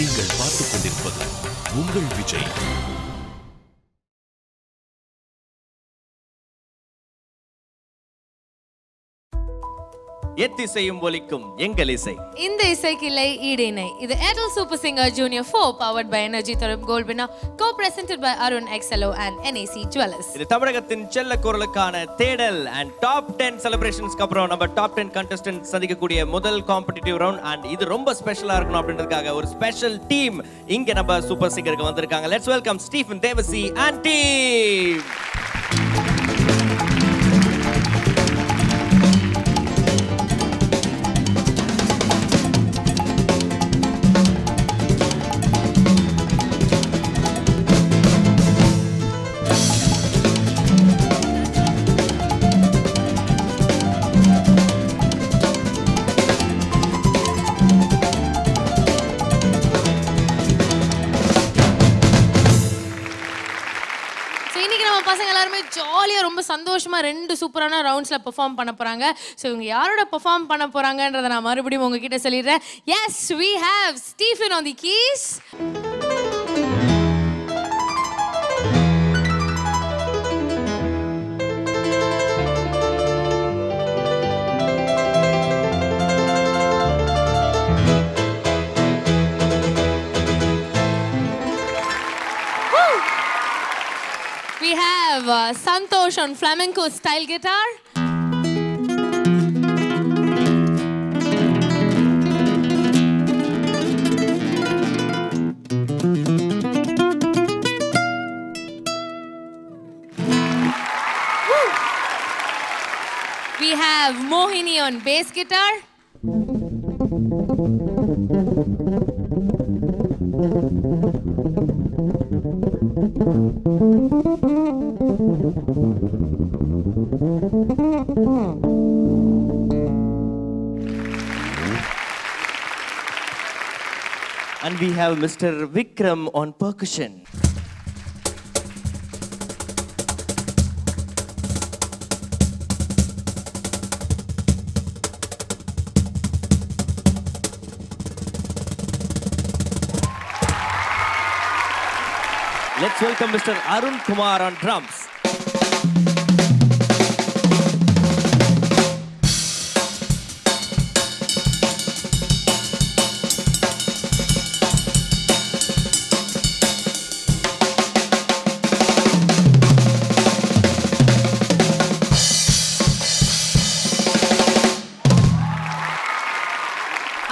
நீங்கள் பார்த்துக் கொண்டிருப்பது உங்கள் விஜய். எத்திசையும் ஒலிக்கும் எங்கள் இசை. இந்த இசைக்கிளை ஈடிணை. இது Airtel super singer junior 4 powered by Energy Therapy Gold winner, co-presented by Arun XLO and NAC Jewelers. இது தமிழகத்தின் செல்ல குரலுக்கான தேடல் and top 10 celebrationsக்கு அப்புறம் நம்ம top 10 contestants சந்திக்கக்கூடிய முதல் காம்படிட்டிவ் ரவுண்ட். அண்ட் இது ரொம்ப ஸ்பெஷலா இருக்கணும் அப்படின்றதுக்காக ஒரு ஸ்பெஷல் டீம் இங்க நம்ம சூப்பர் சிங்கருக்கு வந்திருக்காங்க. Let's welcome Stephen Devasi and team. ஜாலியாக ரொம்ப சந்தோஷமா ரெண்டு சூப்பரான ரவுண்ட்ஸ்ல பெர்ஃபார்ம் பண்ண போறாங்க. ஸோ இவங்க யாரோட பெர்ஃபார்ம் பண்ண போறாங்கன்றதை நான் மறுபடியும் உங்ககிட்ட சொல்லிடுறேன். Yes, we have Stephen on the keys. We have Santosh on flamenco style guitar. We have Mohini on bass guitar. And we have Mr. Vikram on percussion. Let's welcome Mr. Arun Kumar on drums.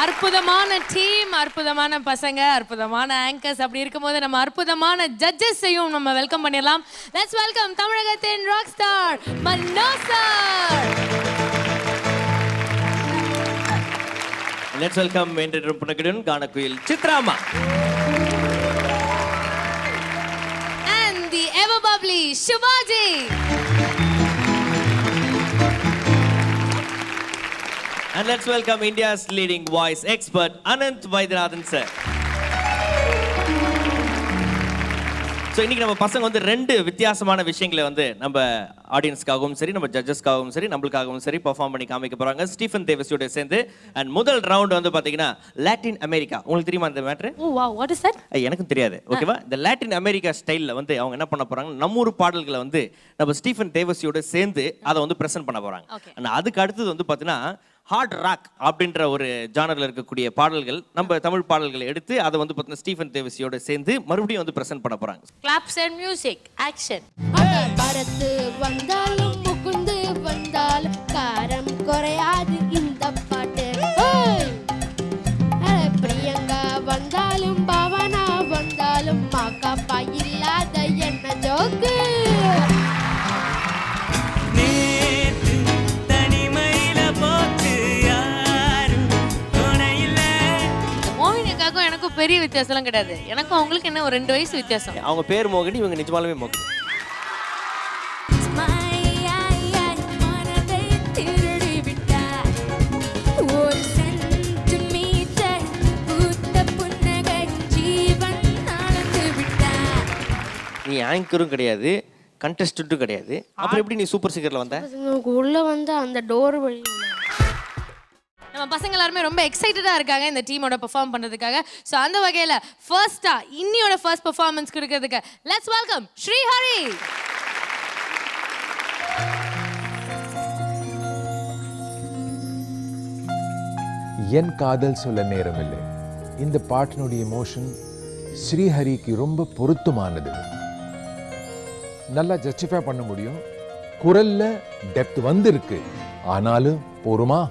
அற்புதமான team, அற்புதமான பசங்க, அற்புதமான anchors. அப்படி இருக்கும்போது நம்ம அற்புதமான ஜட்ஜஸையும் நம்ம welcome பண்ணிடலாம். லெட்ஸ் வெல்கம் தமிழகத்தின் rock star Manoj sir. Let's welcome என்றும் புனகுடன் கானகுயில் சித்ராமா. And the ever bubbly Shivaji. And let's welcome India's leading voice expert Ananth Vaidyanathan sir. So இன்னைக்கு நம்ம பசங்க வந்து ரெண்டு வித்தியாசமான விஷயங்களை வந்து நம்ம ஆடியன்ஸ்க்காகவும் சரி, நம்ம ஜட்ஜஸ்க்காகவும் சரி, நம்மளுக்காகவும் சரி பெர்ஃபார்ம் பண்ணி காமிக்க போறாங்க ஸ்டீஃபன் தேவசியோட சேர்ந்து. அண்ட் முதல் ரவுண்ட் வந்து பாத்தீங்கன்னா லாட்டின் அமெரிக்கா. உங்களுக்கு தெரியுமா இந்த matter? Oh wow, what is that? எனக்கும் தெரியாது. ஓகேவா? இந்த லாட்டின் அமெரிக்கா ஸ்டைல்ல வந்து அவங்க என்ன பண்ண போறாங்க, நம்ம ஊர் பாடல்களை வந்து நம்ம ஸ்டீஃபன் தேவசியோட சேர்ந்து அதை வந்து பிரசன்ட் பண்ண போறாங்க. அண்ட் அதுக்கு அடுத்தது வந்து பாத்தீங்கன்னா ஹார்ட் ராக் அப்படின்ற ஒரு ஜானர்ல இருக்கக்கூடிய பாடல்கள், நம்ம தமிழ் பாடல்களை எடுத்து அதை வந்து பார்த்தீங்கன்னா ஸ்டீஃபன் தேவசியோட சேர்ந்து மறுபடியும் வந்து பிரசன்ட் பண்ண போறாங்க. Claps and music, action. Bharath வந்தாலும் முகுந்து வந்தாலும் காரம் குறையாது இந்த பாட்டு. பிரியங்கா வந்தாலும் பவனா வந்தாலும் மாக்காப்பா இல்லாத என்ன ஜோக்கு. எனக்கும் பெரிய வித்தியாசம்லாம் கிடையாது. எனக்கும் அவங்களுக்கு என்ன ஒரு 2 வயசு வித்தியாசம். அவங்க பேர் மோகினி, இவங்க நிஜமாலுமே மோகினி. நீ ஆங்கரும் கிடையாது, கண்டெஸ்டன்ட்டும் கிடையாது, அப்புறம் எப்படி நீ சூப்பர் சிங்கர்ல வந்த? உள்ள வந்து அந்த டோர் வழி நம்ம பசங்க எல்லாருமே ரொம்ப எக்ஸைட்டடா இருக்காங்க இந்த டீமோட பெர்ஃபார்ம் பண்றதுக்காக. சோ அந்த வகையில ஃபர்ஸ்டா இன்னியோட ஃபர்ஸ்ட் பெர்ஃபார்மன்ஸ் கொடுக்கிறதுக்கு லெட்ஸ் வெல்கம் ஸ்ரீஹரி. என் காதல் சொல்ல நேரமில்லை. இந்த பாட்டினுடைய எமோஷன் ஸ்ரீஹரிக்கு ரொம்ப பொருத்தமானது. நல்லா ஜஸ்டிஃபை பண்ண முடியும். குரல்ல டெப்த் வந்திருக்கு, ஆனாலும் போருமா?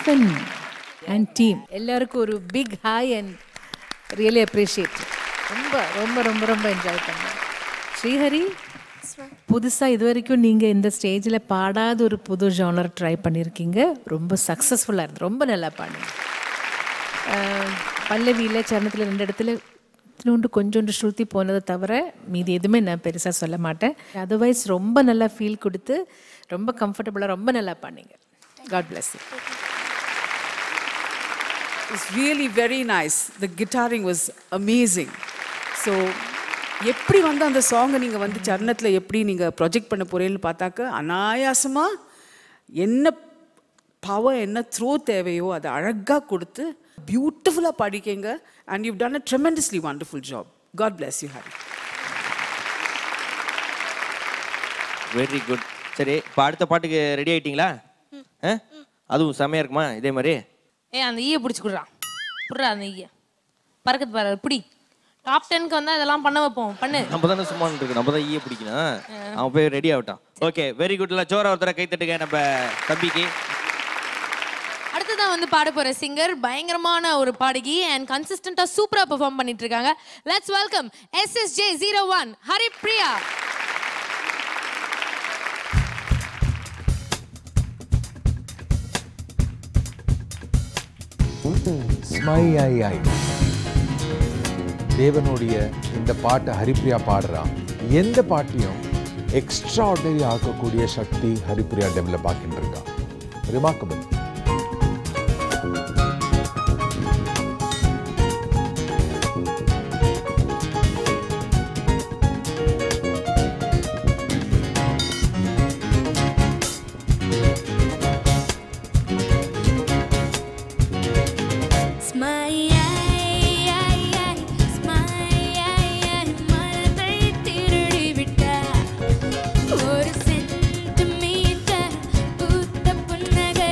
Stephen and team எல்லாருக்கும் ஒரு big hi and really appreciate. ரொம்ப ரொம்ப ரொம்ப ரொம்ப என்ஜாய் பண்ணேன். ஸ்ரீஹரி, புதுசாக இது வரைக்கும் நீங்கள் இந்த ஸ்டேஜில் பாடாத ஒரு புது ஜானர் ட்ரை பண்ணியிருக்கீங்க. ரொம்ப சக்ஸஸ்ஃபுல்லாக இருந்தது. ரொம்ப நல்லா பாடுங்க. பல்லவியில் சரணத்தில் 2 இடத்துல கொஞ்சோண்டு ஸ்ருதி போனதை தவிர மீதி எதுவுமே நான் பெருசாக சொல்ல மாட்டேன். அதர்வைஸ் ரொம்ப நல்லா ஃபீல் கொடுத்து ரொம்ப கம்ஃபர்டபுளாக ரொம்ப நல்லா பாடிங்க. God bless you. It's really very nice. The guitaring was amazing. So எப்படி வந்து அந்த சாங்கை நீங்கள் வந்து சரணத்தில் எப்படி நீங்கள் ப்ரொஜெக்ட் பண்ண போகிறீங்கன்னு பார்த்தாக்க அனாயாசமாக என்ன பவர் என்ன த்ரோ தேவையோ அதை அழகாக கொடுத்து பியூட்டிஃபுல்லாக பாடிக்கங்க. And you done a tremendously wonderful job. God bless you Hari. Very good. சரி, இப்போ அடுத்த பாட்டுக்கு ரெடி ஆகிட்டீங்களா? அதுவும் செம்மையாக இருக்குமா இதே மாதிரி? அந்த ஈயை பிடிச்சி புடுறா அந்த ஈயை பறக்குது பாரு. பிடி. டாப் 10க்கு வந்தால் இதெல்லாம் பண்ண வைப்போம். பண்ணு. நம்ம தானே சும்மா இருக்கு, நம்ம தான் ஈயை பிடிக்கணும். அவன் போய் ரெடி ஆகட்டான். Okay, very good. இல்லை ஜோரா ஒருத்தர கைத்தட்டுங்க நம்ம தம்பிக்கு. அடுத்ததான் வந்து பாட போற சிங்கர் பயங்கரமான ஒரு பாடகி அண்ட் கன்சிஸ்டண்டா சூப்பரா பெர்ஃபார்ம் பண்ணிட்டு இருக்காங்க. Let's welcome SSJ01 Haripriya. ஸ்மைஐ தேவனுடைய இந்த பாட்டை ஹரிப்ரியா பாடுறான். எந்த பாட்டையும் எக்ஸ்ட்ராஆர்டினரி ஆக்கக்கூடிய சக்தி ஹரிப்ரியா டெவலப் ஆக்கிட்டு இருக்கா. ரிமார்க்கபிள். ஒரு சென்டிமீட்டர் பூத்த புன்னகை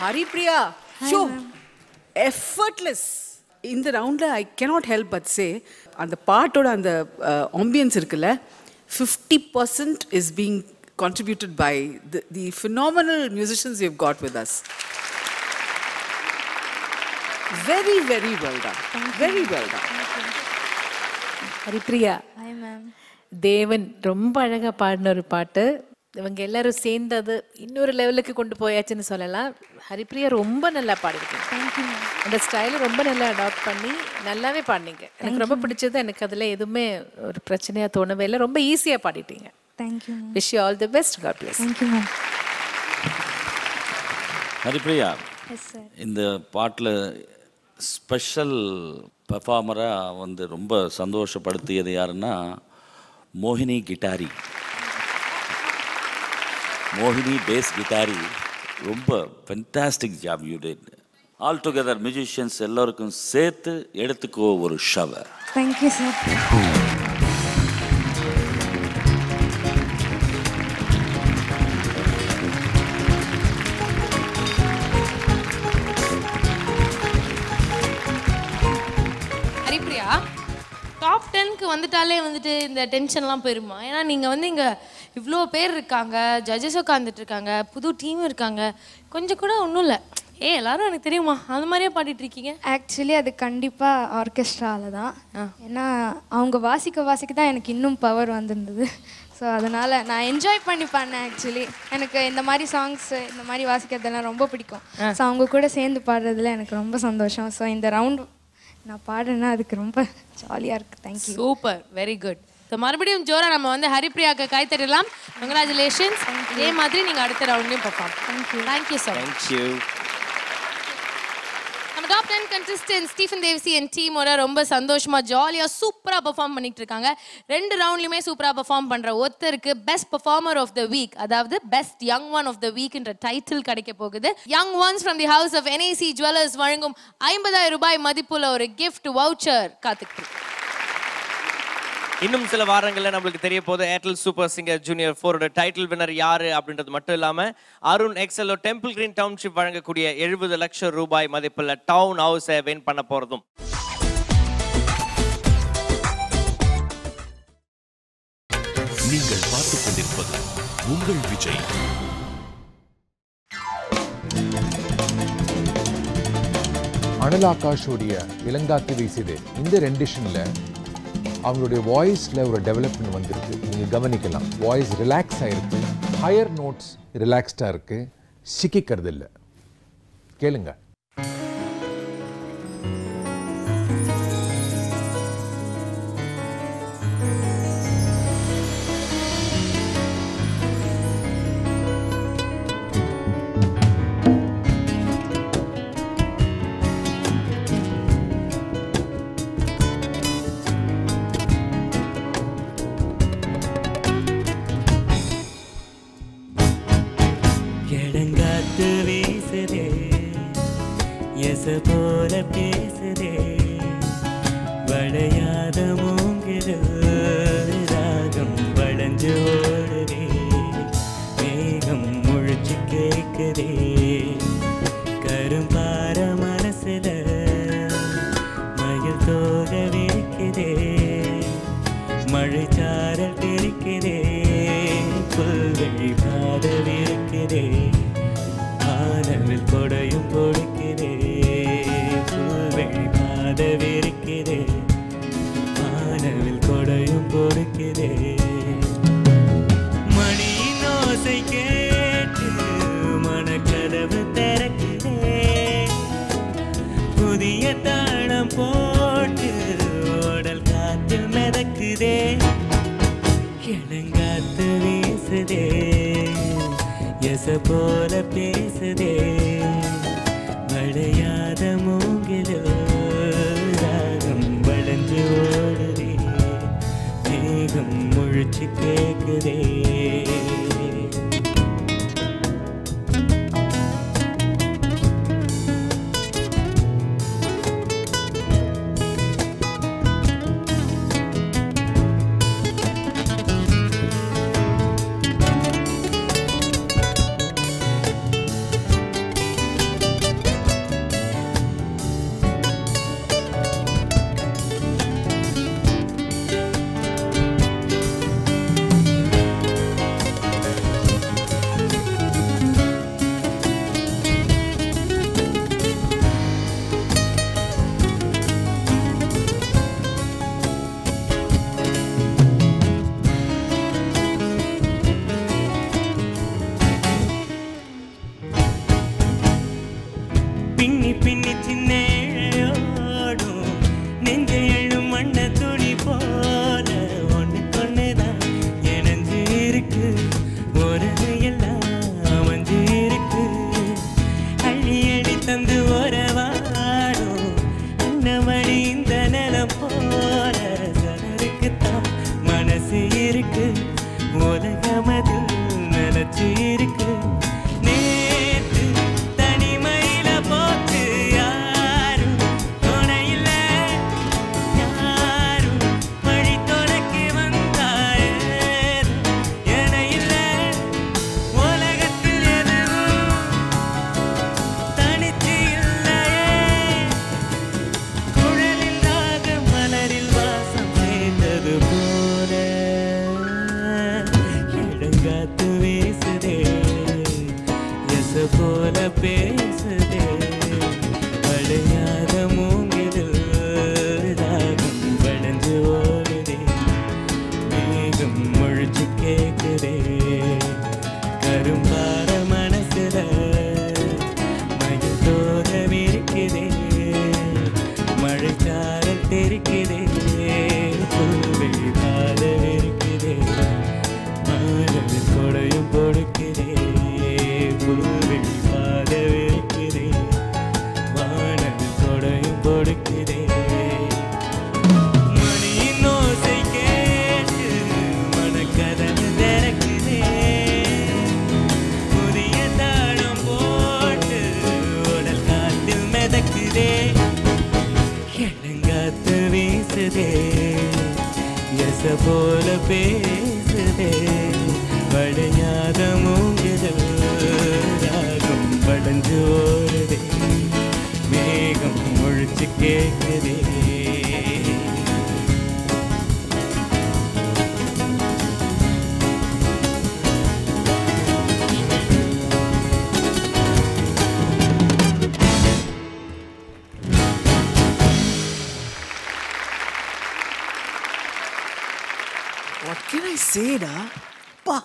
Haripriya, show effortless. இந்த ரவுண்டில் ஐ cannot help but say அந்த பாட்டோட அந்த ஆம்பியன்ஸ் இருக்குல்ல 50% is being contributed by the phenomenal musicians you've got with us. Very, very well done. Very well done. Haripriya, தேவன் ரொம்ப அழகா பாடின ஒரு பாட்டு. இவங்க எல்லாரும் சேர்ந்தது இன்னொரு லெவலுக்கு கொண்டு போயாச்சுன்னு சொல்லலாம். ஹரிப்ரியா ரொம்ப நல்லா பாடிருக்கீங்க. அந்த ஸ்டைலை ரொம்ப நல்லா அடாப்ட் பண்ணி நல்லாவே பாடினீங்க. எனக்கு ரொம்ப பிடிச்சது. எனக்கு அதில் எதுவுமே ஒரு பிரச்சனையாக தோணவே இல்லை. ரொம்ப ஈஸியாக பாடிட்டீங்க. Thank you. Wish you all the best. God bless. Thank you ma'am. Haripriya, yes sir. இந்த பாட்டில் ஸ்பெஷல் பெர்ஃபார்மராக வந்து ரொம்ப சந்தோஷப்படுத்தியது யாருன்னா மோகினி கிட்டாரி. மோகினி பேஸ் கிட்டாரி ரொம்ப fantastic job you did. All together musicians எல்லோருக்கும் சேர்த்து எடுத்துக்கோ ஒரு shower. Thank you sir. Haripriya, top 10க்கு வந்துட்டாலே வந்துட்டு இந்த டென்ஷன்லாம் போயிருமா? ஏன்னா நீங்கள் வந்து இங்கே இவ்வளோ பேர் இருக்காங்க, ஜட்ஜஸ் உட்காந்துட்டு இருக்காங்க, புது டீம் இருக்காங்க, கொஞ்சம் கூட ஒன்றும் இல்லை, எல்லாரும் எனக்கு தெரியுமா அந்த மாதிரியே பாடிட்டு இருக்கீங்க. ஆக்சுவலி அது கண்டிப்பாக ஆர்கெஸ்ட்ராவில் தான். ஏன்னா அவங்க வாசிக்க தான் எனக்கு இன்னும் பவர் வந்திருந்தது. ஸோ அதனால் நான் என்ஜாய் பண்ணி பாடினேன். ஆக்சுவலி எனக்கு இந்த மாதிரி சாங்ஸு இந்த மாதிரி வாசிக்கிறதெல்லாம் ரொம்ப பிடிக்கும். ஸோ அவங்க கூட சேர்ந்து பாடுறதுல எனக்கு ரொம்ப சந்தோஷம். ஸோ இந்த ரவுண்ட் நான் பாடுறேன்னா அதுக்கு ரொம்ப ஜாலியாக இருக்குது. Thank you. Super, very good. So மறுபடியும் ஜோரா நம்ம வந்து ஹரிப்ரியாவுக்கு கை தட்டலாம். கங்க்ராச்சுலேஷன்ஸ். இதே மாதிரி நீங்கள் அடுத்த ரவுண்ட்லையும் perform. Thank you. Thank you so much. Thank you. நம்ம top 10 contestant Stephen Devasi and டீமோட ரொம்ப சந்தோஷமா ஜாலியாக சூப்பராக பெர்ஃபார்ம் பண்ணிட்டு இருக்காங்க. 2 ரவுண்ட்லையுமே சூப்பராக பெர்ஃபார்ம் பண்ணுற ஒருத்தருக்கு best performer of the week, அதாவது best young one of the வீக்ன்ற டைட்டில் கிடைக்க போகுது. Young ones from the house of NAC jewellers வழங்கும் 50,000 ரூபாய் மதிப்புள்ள ஒரு கிஃப்ட் வவுச்சர் காத்துக்கு. இன்னும் சில வாரங்களில் நம்மளுக்கு தெரிய போது Airtel super singer junior 4 title வினர் யாரு அப்படின்றது மட்டும் இல்லாம அருண் எக்ஸலோ டெம்பிள் கிரீன் டவுன்ஷிப் வழங்கக்கூடிய 70 லட்சம் ரூபாய் மதிப்புள்ள டவுன் ஹவுஸை வின் பண்ண போறதும். நீங்கள் பார்த்துக் கொண்டிருப்பது உங்கள் விஜய். அனல் ஆகாஷோடைய இளங்காத்து வீசுது இந்த ரெண்டிஷனில் அவங்களுடைய வாய்ஸில் ஒரு டெவலப்மெண்ட் வந்திருக்கு. நீங்கள் கவனிக்கலாம், வாய்ஸ் ரிலாக்ஸ் ஆகிருக்கு, ஹையர் நோட்ஸ் ரிலாக்ஸ்டாக இருக்குது, சிக்கிக்கிறது இல்லை. கேளுங்க. போல பேசுதே வளையாத மூங்கில் ராகம் வளைஞ்சு ஓடுதே மேகம் முழிச்சு கேட்குதே கரும்பார மனசுல மயில் தோக விரிக்குதே மழைச்சாரல் தெரிக்குதே புல்வெளி பாத விரிக்குதே ஆனவில் கொடையும் கொடுக்கிறே புல்வெளி பாதவிருக்கிறே ஆனவில் கொடையும் கொடுக்கிறே மணியின் ஓசை கேட்டு மனக்கதவு திறக்கிறே புதிய தாளம் போட்டு ஓடல் காத்தில் மிதக்குதே இளங்காத்து வீசுதே எச போல பேசுதே வளையாத மூங்கிலோ ராகம் வளைஞ்சு ஓடுதே மேகம் முழிச்சு கேட்குதே வச்சு இருக்கு நேத்து தனிமையில போச்சு யாரும் துணையில யாரும் வழி தொடக்கி வந்தாயே என இல்ல உலகத்தில் எதுவும் தனிச்சு இல்லையே குழலில்லாத மலரில் வாசம் சேர்ந்தது போல இடங்காத்து வீசுதே எச போல பேசுதே அடையாத மூங்கிலில் தாகம் வளைஞ்சு ஓடுதே மேகம் முழிச்சு கேட்குதே கரும்பார மனசுல மயில் தோதம் இருக்குதே மழைச்சாரல் தெரிக்குதே புல்வெளி பாதம் இருக்குதே மானது கொடையும் கொடுக்குதே புல்வெளி பாதம் இருக்குதே மானது கொடையும் கொடுக்குதே மணியின் ஓசை கேட்டு மனக்கதவு திறக்குதே புதிய தாளம் போட்டு உடல் காத்தில் மிதக்குதே இடங்காத்து வீசுதே எச போல பேசுதே படையாத மூங்கில் ராகம் படைஞ்சு ஓடுதே மேகம் முழிச்சு கேட்குதே What can I say டா பா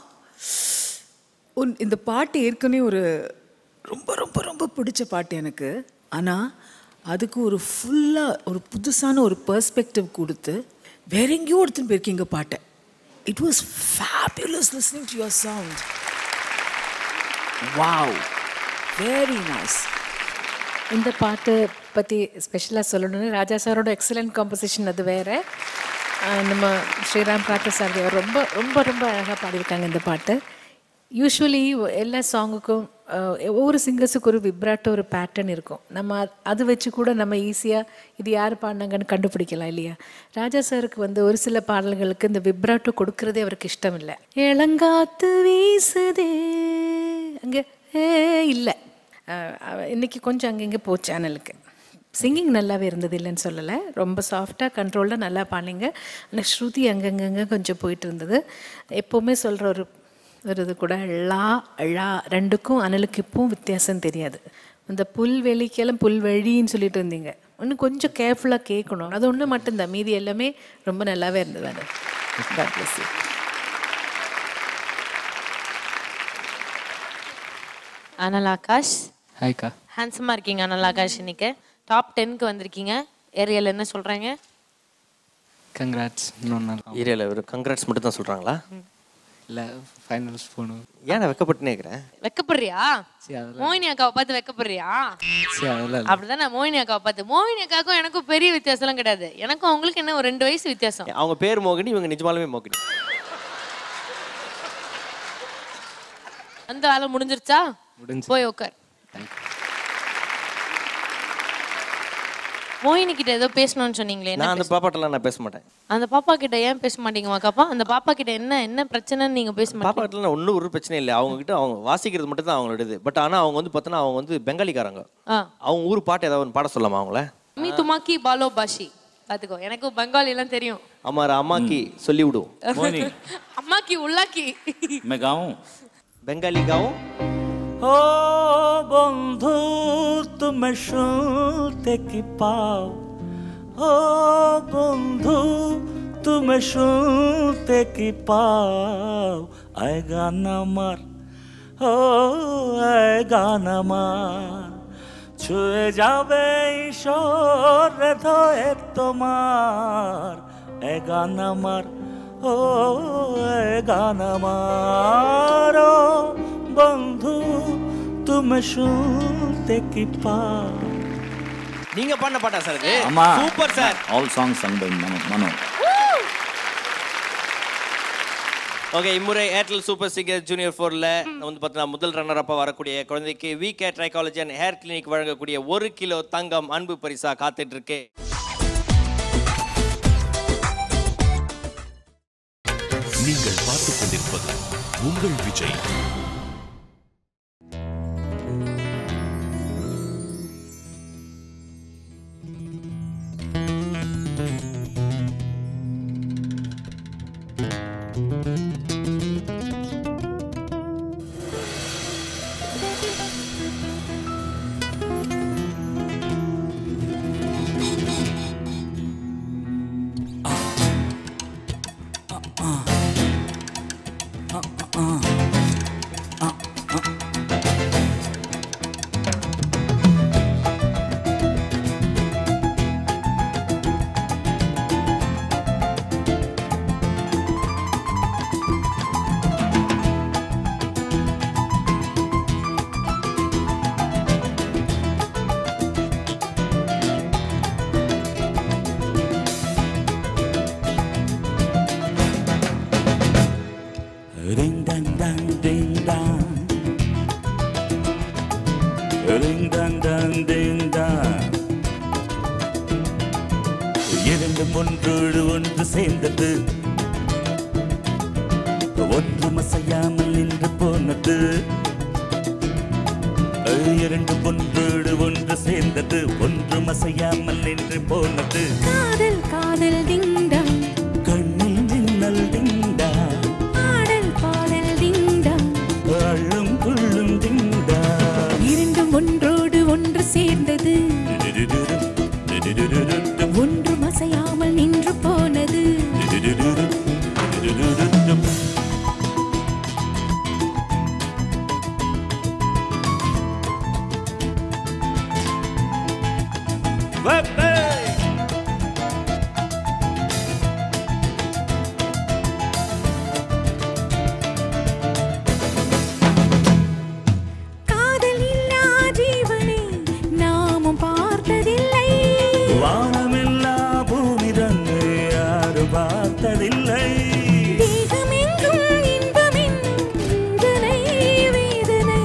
இந்த பாட்டு ஏற்கனவே ஒரு ரொம்ப ரொம்ப ரொம்ப பிடிச்ச பாட்டு எனக்கு ஆனால் அதுக்கு ஒரு ஃபுல்லாக ஒரு புதுசான ஒரு பெர்ஸ்பெக்டிவ் கொடுத்து வேற எங்கேயோ எடுத்துன்னு போயிருக்கீங்க பாட்டை. It was fabulous listening to your sound. Wow, very nice. இந்த பாட்டு பற்றி ஸ்பெஷலாக சொல்லணும்னு ராஜா சாரோட எக்ஸலண்ட் காம்போசிஷன் அது வேறு. நம்ம ஸ்ரீராம் பிரார்த்த சார் ரொம்ப ரொம்ப ரொம்ப அழகாக பாடியிருக்காங்க இந்த பாட்டு. யூஸ்வலி எல்லா சாங்குக்கும் ஒவ்வொரு சிங்கர்ஸுக்கு ஒரு விப்ராட்டோ ஒரு பேட்டர்ன் இருக்கும். நம்ம அது வச்சு கூட நம்ம ஈஸியாக இது யார் பாடினாங்கன்னு கண்டுபிடிக்கலாம் இல்லையா. ராஜா சாருக்கு வந்து ஒரு சில பாடல்களுக்கு இந்த விப்ராட்டோ கொடுக்கறதே அவருக்கு இஷ்டம் இல்லை. இளங்காத்து வீசுதே அங்கே இல்லை, இன்றைக்கி கொஞ்சம் அங்கங்கே போ சேனலுக்கு. சிங்கிங் நல்லாவே இருந்தது, இல்லைன்னு சொல்லலை. ரொம்ப சாஃப்டாக கண்ட்ரோல்டாக நல்லா பாடிங்க. ஆனால் ஸ்ருதி அங்கங்கங்கே கொஞ்சம் போயிட்டு இருந்தது. எப்போவுமே சொல்கிற ஒரு இது கூட ழா ழா ரெண்டுக்கும் அனலுக்கு இப்பவும் வித்தியாசம் தெரியாது. இந்த புல்வெளிக்கெல்லாம் புல்வெளின்னு சொல்லிட்டு இருந்தீங்க, இன்னும் கொஞ்சம் கேர்ஃபுல்லாக கேட்கணும். அது ஒன்று மட்டும்தான், மீதி எல்லாமே ரொம்ப நல்லாவே இருந்தது. அது God bless you. அனல் ஆகாஷ், ஹாய்க்கா. ஹேண்ட்ஸமாக இருக்கீங்க அனல் ஆகாஷ். இன்னைக்கு டாப் 10க்கு வந்திருக்கீங்க. ஏரியாவில் என்ன சொல்கிறாங்க? கங்க்ராட்ஸ். இன்னொன்று நாள் ஏரியாவில் ஒரு கங்க்ராட்ஸ் மட்டும் தான் சொல்கிறாங்களா? இல்லை, ஃபைனல்ஸ் போகணும். ஏன் நான் வெக்கப்பட்டுனே இருக்கிறேன்? வெக்கப்படுறியா? மோகினி அக்காவை பார்த்து வெக்கப்படுறியா? அப்படிதான் நான் மோகினி அக்காவை பார்த்து. மோகினி அக்காவுக்கும் எனக்கும் பெரிய வித்தியாசம்லாம் கிடையாது. எனக்கும் அவங்களுக்கு என்ன ஒரு 2 வயசு வித்தியாசம். அவங்க பேர் மோகினி, இவங்க நிஜமாலுமே மோகினி. அந்த வேலை முடிஞ்சிருச்சா? போய் உட்கார். மோகினி கிட்ட ஏதோ பேசணும்னு சொன்னீங்களே. நான் அந்த பாப்பாட்டெல்லாம் நான் பேச மாட்டேன். அந்த பாப்பா கிட்ட ஏன் பேச மாட்டீங்க மாக்காப்பா? அந்த பாப்பா கிட்ட என்ன பிரச்சனைன்னு நீங்க பேச மாட்டீங்க? பாப்பா கிட்ட ஒன்றும் ஒரு பிரச்சனை இல்லை. அவங்க கிட்ட அவங்க வாசிக்கிறது மட்டும் தான் அவங்களோடது. பட் ஆனால் அவங்க வந்து பார்த்தோன்னா அவங்க வந்து பெங்காலிக்காரங்க. அவங்க ஊர் பாட்டு ஏதாவது ஒன்று பாட சொல்லலாமா அவங்கள? மீ துமாக்கி பாலோ பாஷி பாத்துக்கோ. எனக்கு பெங்காலி எல்லாம் தெரியும். அம்மாரா அம்மாக்கி சொல்லி விடுவோம். அம்மாக்கி உள்ளாக்கி मैं गाऊं बेंगाली गाऊं। ओ बंधु तुम শুনতে কি পাও, ओ बंधु तुम শুনতে কি পাও, আয় গান আমার, ও আয় গান আমার, ছুঁয়ে যাবে ঈশ্বর হৃদয়ে তোমার, এ গান আমার, ও এ গান আমার, ও বন্ধু তুমি শুনতে কি পাও। நீங்க பண்ண பாட்டா சார் இது? ஆமா, super sir. All songs sung by Mano. Okay, இம்முறை ஏர்டெல் சூப்பர் சிங்கர் ஜூனியர் 4ல வந்து பார்த்தீங்கன்னா முதல் ரன்னர் அப்பா வரக்கூடிய குழந்தைக்கு VK trichology and hair clinic வழங்கக்கூடிய 1 கிலோ தங்கம் அன்பு பரிசா காத்துட்டு இருக்கு. நீங்கள் பார்த்துக் கொண்டிருப்பது உங்கள் விஜய். இரண்டும் ஒன்றோடு ஒன்று சேர்ந்தது, ஒன்றும் அசையாமல் நின்று போனது. இரண்டும் ஒன்றோடு ஒன்று சேர்ந்தது, ஒன்றும் அசையாமல் நின்று போனது. காதல் காதல் டிங்கா, கண்ணில் மின்னல் டிங்கா, பாடல் பாடல் டிங்கா, அள்ளும் புள்ளும் டிங்கா. இரண்டும் ஒன்றோடு ஒன்று சேர்ந்தது, ஒன்றும் அசையாமல் நின்று போனது. காதல் இல்லா ஜீவனை நாமும் பார்த்ததில்லை, வானமில்லா பூமி தன்னை யாரும் பார்த்ததில்லை. தேகமெங்கும் இன்பமென்றும் வேதனை,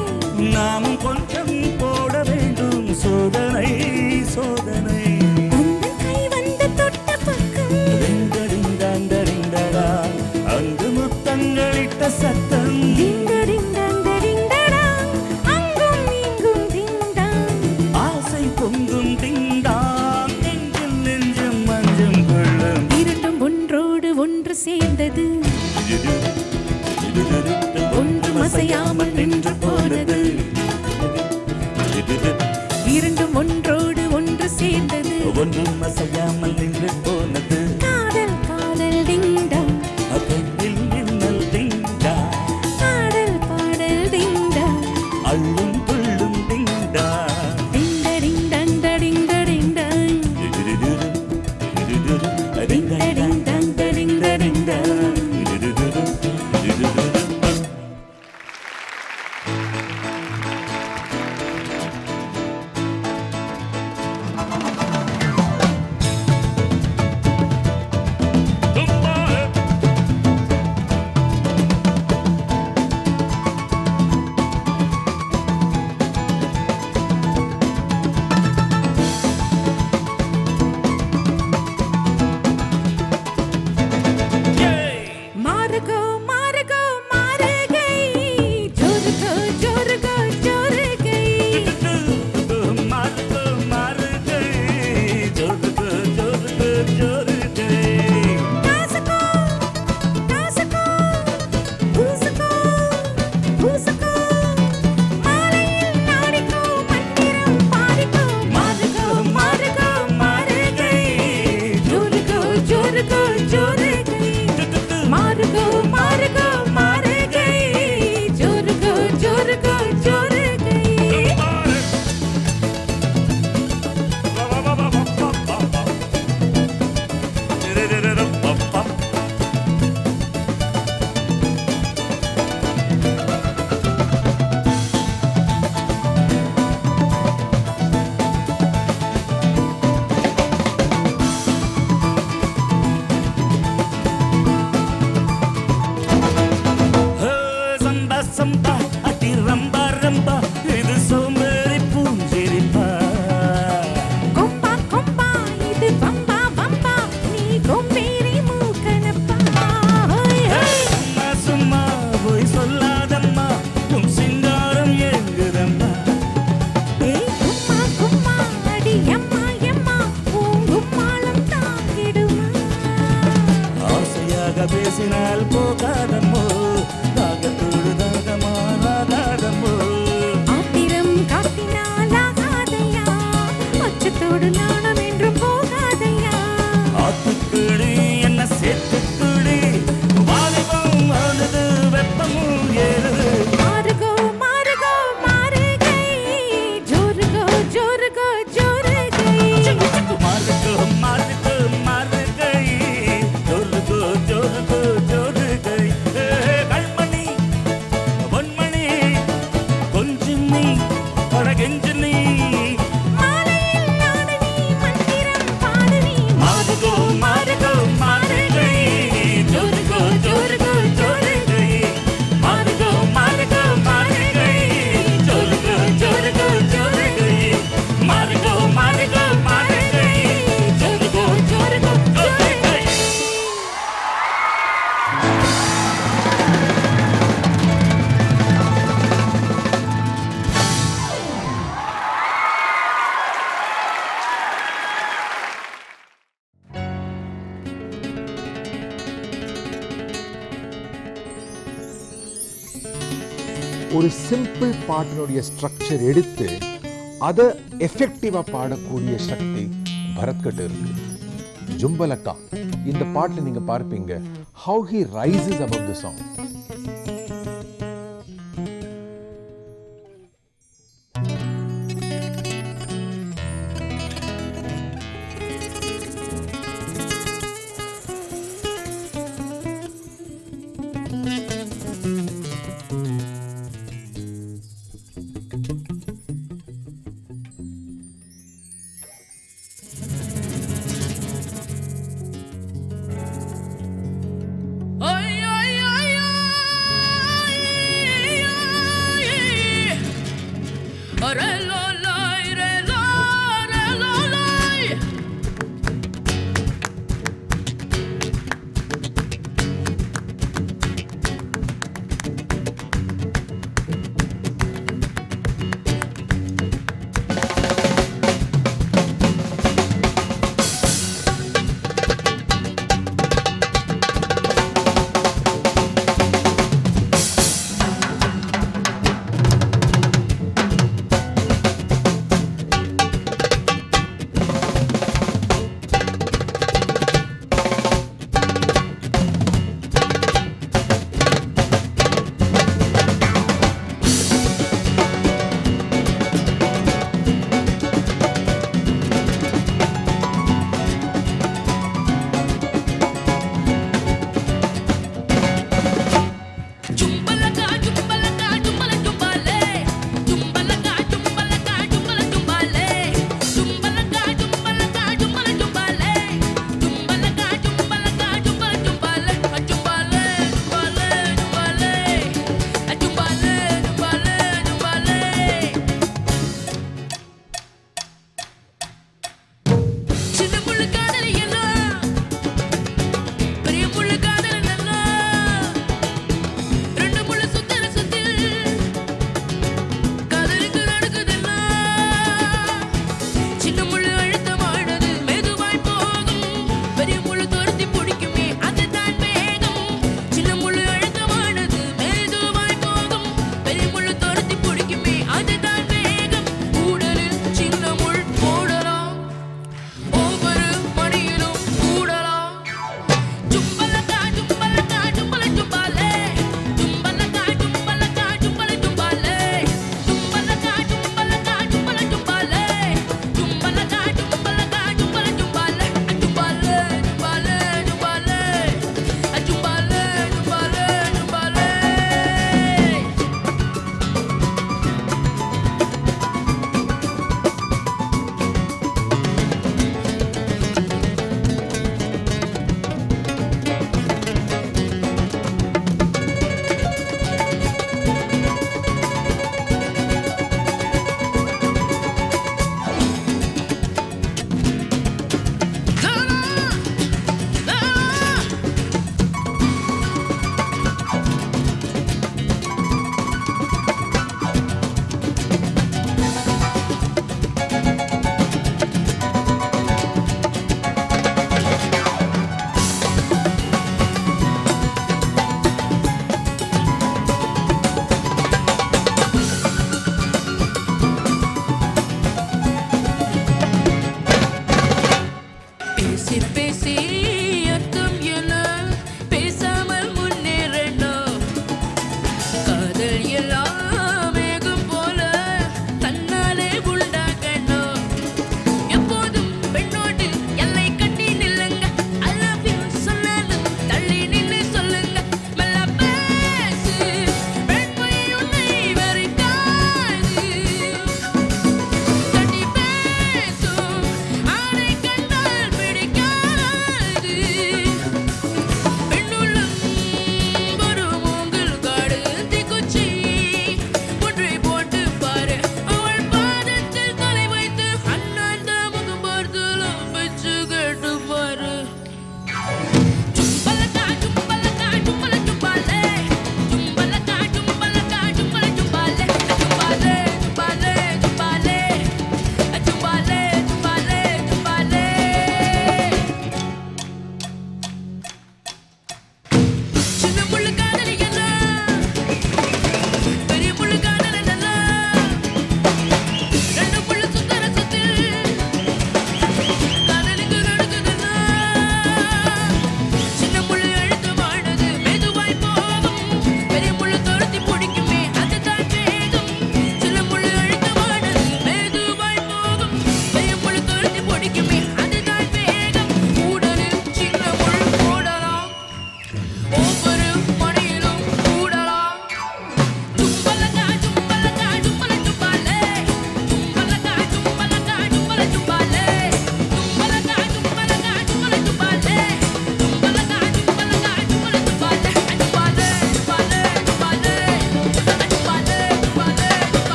நாமும் கொஞ்சம் போட வேண்டும் சோதனை சோதனை. உந்தன் கை வந்து தொட்ட பக்கம் டிங்கடிங்கடா, அங்கு முத்தங்களிட்ட சத்தம். டிங்கடிங்கடா, அங்கும் இங்கும் டிங்டாங். ஆசை பொங்கும் டிங்டாங், நெஞ்சில் நெஞ்சம் மஞ்சம் கொள்ளும். இரண்டும் ஒன்றோடு ஒன்று சேர்ந்தது, ஒன்றும் அசையாமல் நின்று போனது. இரண்டும் ஒன்றோடு ஒன்று சேர்ந்தது, ஒன்றும் அசையாமல் நின்று போனது. காதல் காதல் டிங்கா, கண்ணில் மின்னல் டிங்கா, பாடல் பாடல் டிங்கா, அள்ளும் புள்ளும் டிங்கா. டிங்கடிங்டங் டடிங்கடிங்டங், டிங்கடிங்டங் டடிங்கடிங்டங். ரம்பா அடி ரம்பா ரம்பா இது சோம்பேறி பூஞ்சிரிப்பா கொம்பா கொம்பா இது வம்பா வம்பா நீ கொம்பேறி மூக்கனப்பா சும்மா சும்மா போய் சொல்லாதம்மா உன் சிங்காரம் எங்குதம்மா ஏய் கும்மா கும்மா அடி அம்மா அம்மா உன் கும்மாளம் தாங்கிடுமா ஆசையாக பேசினால் போகாதம்மோ தாகத்தோடு தாகமாறாதம்மோ ஆத்திரம் காட்டினால் ஆகாதையா அச்சத்தோடு நாணம் என்றும் போகாதையா ஆத்துக்குடி என்ன சேர்த்துக்குடி வாலிபம் ஆனது வெப்பமும் ஏறுது மாறுகோ மாறுகோ மாறுகை ஜோருகோ ஜோருகோ ஜோருகை மாறுகோ மாறுகோ மாறுகை ஜோருகோ ஜோருகோ ஜோருகை கண்மணி பொன்மணி கொஞ்சம் நீ படகெஞ்சு நீ மாலையில் நாடு நீ மந்திரம் பாடு நீ மாறுகோ மாறுகோ மாறுகை ஜோருகோ ஜோருகோ ஜோருகை மாறுகோ மாறுகோ மாறுகை ஜோருகோ ஜோருகோ ஜோருகை மாறுகோ மாறுகோ மாறுகை ஜோருகோ ஜோருகோ ஜோருகை ஒரு சிம்பிள் பாட்டினுடைய ஸ்ட்ரக்சர் எடுத்து அதை எஃபெக்டிவா பாடக்கூடிய சக்தி பரத்கிட்ட இருக்கு. ஜும்பலக்கா இந்த பாட்டுல நீங்க பார்ப்பீங்க how he rises above the song. ஓய் ஓய் ஓய்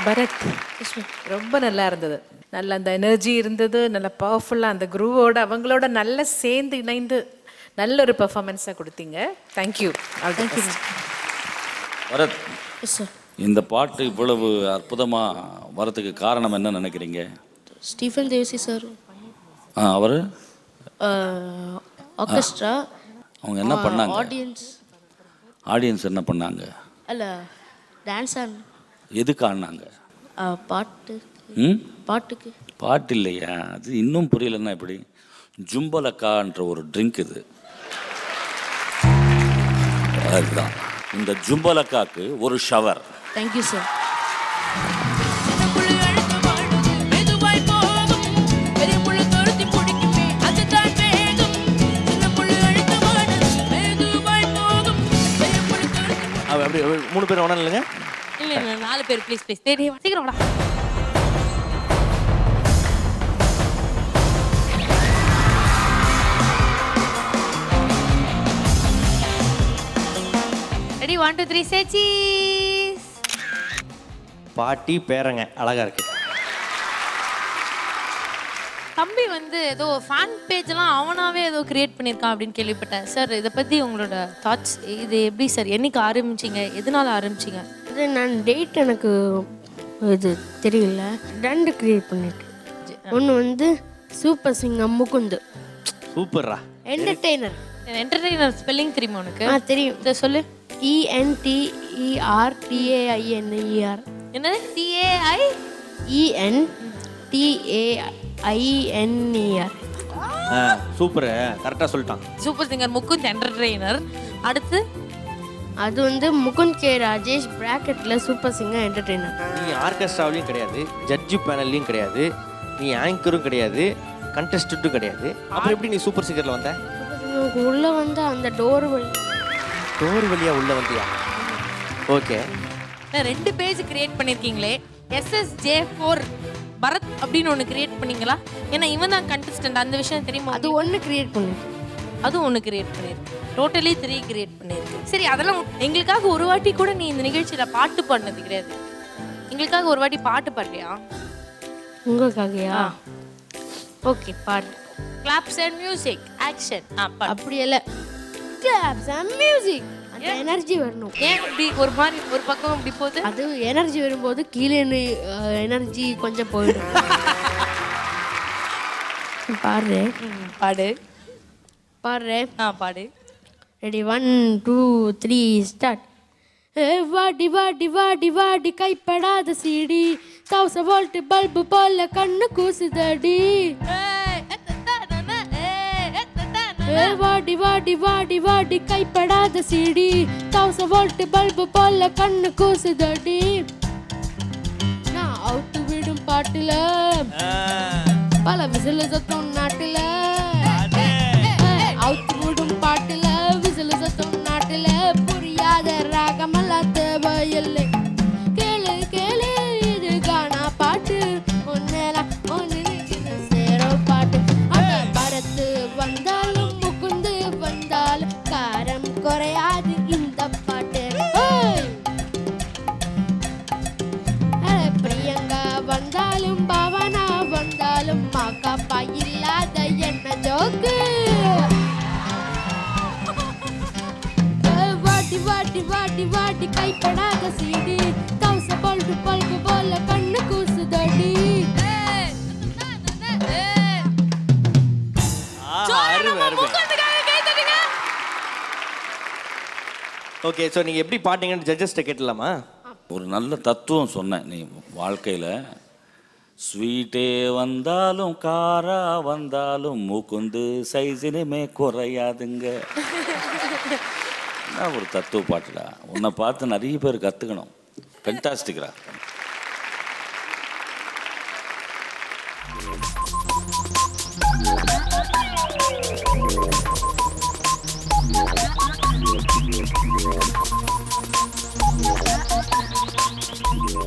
பரத் ரொம்ப நல்லா இருந்தது. நல்ல அந்த எனர்ஜி இருந்தது, நல்ல பவர்ஃபுல்லாக அந்த குரூவோட அவங்களோட நல்ல சேர்ந்து இணைந்து நல்ல ஒரு பெர்ஃபார்மன்ஸாக கொடுத்தீங்க. தேங்க்யூ. தேங்க்யூ. பரத், இந்த பாட்டு இவ்வளவு அற்புதமாக வரதுக்கு காரணம் என்ன நினைக்கிறீங்க? ஸ்டீஃபன் தேவசி சார். அவர் ஆர்கெஸ்ட்ரா. அவங்க என்ன பண்ணாங்க? ஆடியன்ஸ் என்ன பண்ணாங்க? அல்ல டான்ஸ் எதுக்கு ஆடினாங்க? பாட்டு. பாட்டுக்கு. பாட்டு இல்லையா? அது இன்னும் புரியலன்னா எப்படி? ஜும்பலக்கான்ற ஒரு ட்ரிங்க் இது. அதுதான் இந்த ஜும்பலக்காக்கு ஒரு ஷவர். Thank you sir. அப்படி 3 பேர் வேணாம் இல்லைங்க? இல்லை 4 பேர் ப்ளீஸ் ப்ளீஸ். தெரியும் சீக்கிரம் வாடா. Ready 1 2 3 say cheese. பாட்டி பேரங்க அழகா இருக்கு. தம்பி வந்து ஏதோ ஃபேன் பேஜ்லாம் அவனாவே ஏதோ கிரியேட் பண்ணியிருக்கான் அப்படின்னு கேள்விப்பட்டேன் சார். இதை பற்றி உங்களோட தாட்ஸ் இது எப்படி சார்? என்னைக்கு ஆரம்பிச்சிங்க? எதனால ஆரம்பிச்சிங்க? இது நான் டேட் எனக்கு இது தெரியல. 2 கிரியேட் பண்ணியிருக்கேன். ஒன்று வந்து சூப்பர் சிங்கர் முகுந்து. சூப்பர்ரா. என்டர்டெய்னர். என்டர்டெய்னர் ஸ்பெல்லிங் தெரியுமா உனக்கு? தெரியும். இதை சொல்லு. ENTERTAINER. என்னது? TAIENTAINER. சூப்பர், கரெக்டாக சொல்லிட்டான். Super singer Mukund entertainer. அடுத்து அது வந்து முகுந்த் கே ராஜேஷ் பிராக்கெட்டில் சூப்பர் சிங்கர் என்டர்டெய்னர். நீ ஆர்கெஸ்ட்ராவிலையும் கிடையாது, ஜட்ஜி பேனல்லையும் கிடையாது, நீ ஆங்கரும் கிடையாது, கண்டெஸ்டண்ட்டும் கிடையாது. அப்புறம் எப்படி நீ சூப்பர் சிங்கரில் வந்த? உள்ள வந்து அந்த டோர் வழியா உள்ள வந்தியா? ஓகே. 2 பேஜ் கிரியேட் பண்ணியிருக்கீங்களே. SSJ4 பரத் அப்படின்னு ஒன்று கிரியேட் பண்ணீங்களா? ஏன்னா இவன் தான் கண்டெஸ்டன்ட், அந்த விஷயம் தெரியுமா? அது 1 கிரியேட் பண்ணிருக்கு. அது 1 கிரியேட் பண்ணியிருக்கு. டோட்டலி 3 கிரியேட் பண்ணியிருக்கு. சரி, அதெல்லாம் எங்களுக்காக ஒரு வாட்டி கூட நீ இந்த நிகழ்ச்சியில் பாட்டு பாடினது கிடையாது. எங்களுக்காக ஒரு வாட்டி பாட்டு பாடுறியா? உங்களுக்காகயா? ஓகே, பாடு. Claps and music action. அப்படி இல்லை, கிளாப்ஸ் அண்ட் மியூசிக். அந்த எனர்ஜி வரணும். ஏன் இப்படி ஒரு மாதிரி ஒரு பக்கம் இப்படி போகுது? அது எனர்ஜி வரும்போது கீழே எனர்ஜி கொஞ்சம் போயிடும். பாடு பாடு பாடுறே. பாடு. Ready 1 2 3 start. வாடி வாடி வாடி வாடி கைப்படாத சீடி, 1000 வோல்ட் பல்பு போல கண்ணு கூசுதடி. வாடி வாடி வாடி வாடி கைப்படாத சீடி, 1000 வோல்ட் பல்பு போல கண்ணு கூசுதடி. நான் அவுத்து விடும் பாட்டுல பல விசில் சத்தம் நாட்டுல. அவுத்து விடும் பாட்டுல விசில் சத்தம் நாட்டுல. புரியாத ராகமெல்லாம் தேவையில்லை. கேளு கேளு இது கானா பாட்டு. ஒன்னெல்லாம் ஒன்னு சேர பாட்டு. அந்த பரத்து வந்தாலும் முகுந்து வந்தாலும் காரம் குறையாது இந்த பாட்டு. பிரியங்கா வந்தாலும் பவனா வந்தாலும் மாக்காப்பா இல்லாத என்ன ஜோக்கு. வாட்டி வாட்டி வாட்டி வாட்டி கைப்படாத சீடி, 1000 வோல்ட் பல்பு போல கண்ணு கூசுதடி. ஓகே, ஸோ நீங்கள் எப்படி பாட்டீங்கன்னு ஜட்ஜஸ்ட்டை கேட்டலாமா? ஒரு நல்ல தத்துவம் சொன்னேன். நீ வாழ்க்கையில் ஸ்வீட்டே வந்தாலும் காரா வந்தாலும் மூக்குந்து சைஸினுமே குறையாதுங்க. நான் ஒரு தத்துவ பாட்டுடா. உன்னை பார்த்து நிறைய பேர் கற்றுக்கணும். ஃபென்டாஸ்டிக்ரா.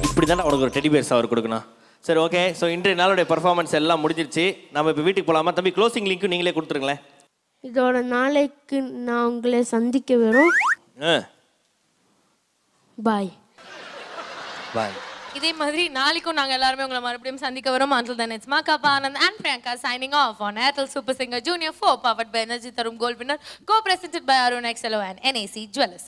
இப்படி தானே உனக்கு ஒரு டெடி பேர் அவர் கொடுக்கணும். சரி, ஓகே. ஸோ இன்றைய நாளுடைய பர்ஃபார்மன்ஸ் எல்லாம் முடிஞ்சிருச்சு. நம்ம இப்போ வீட்டுக்கு போகலாமா? தம்பி, க்ளோசிங் லிங்க்கும் நீங்களே கொடுத்துருங்களேன். இதோட நாளைக்கு நான் உங்களை சந்திக்க வரும். பாய் பாய். இதே மாதிரி நாளைக்கும் நாங்க எல்லாரும் உங்களை மறுபடியும் சந்திக்க வரோம். Until then, it's Makapa Anand and Priyanka signing off on Airtel Super Singer Junior 4 powered by Energy Tarum Gold Winner, co-presented by Arun XLO and NAC Jewelers.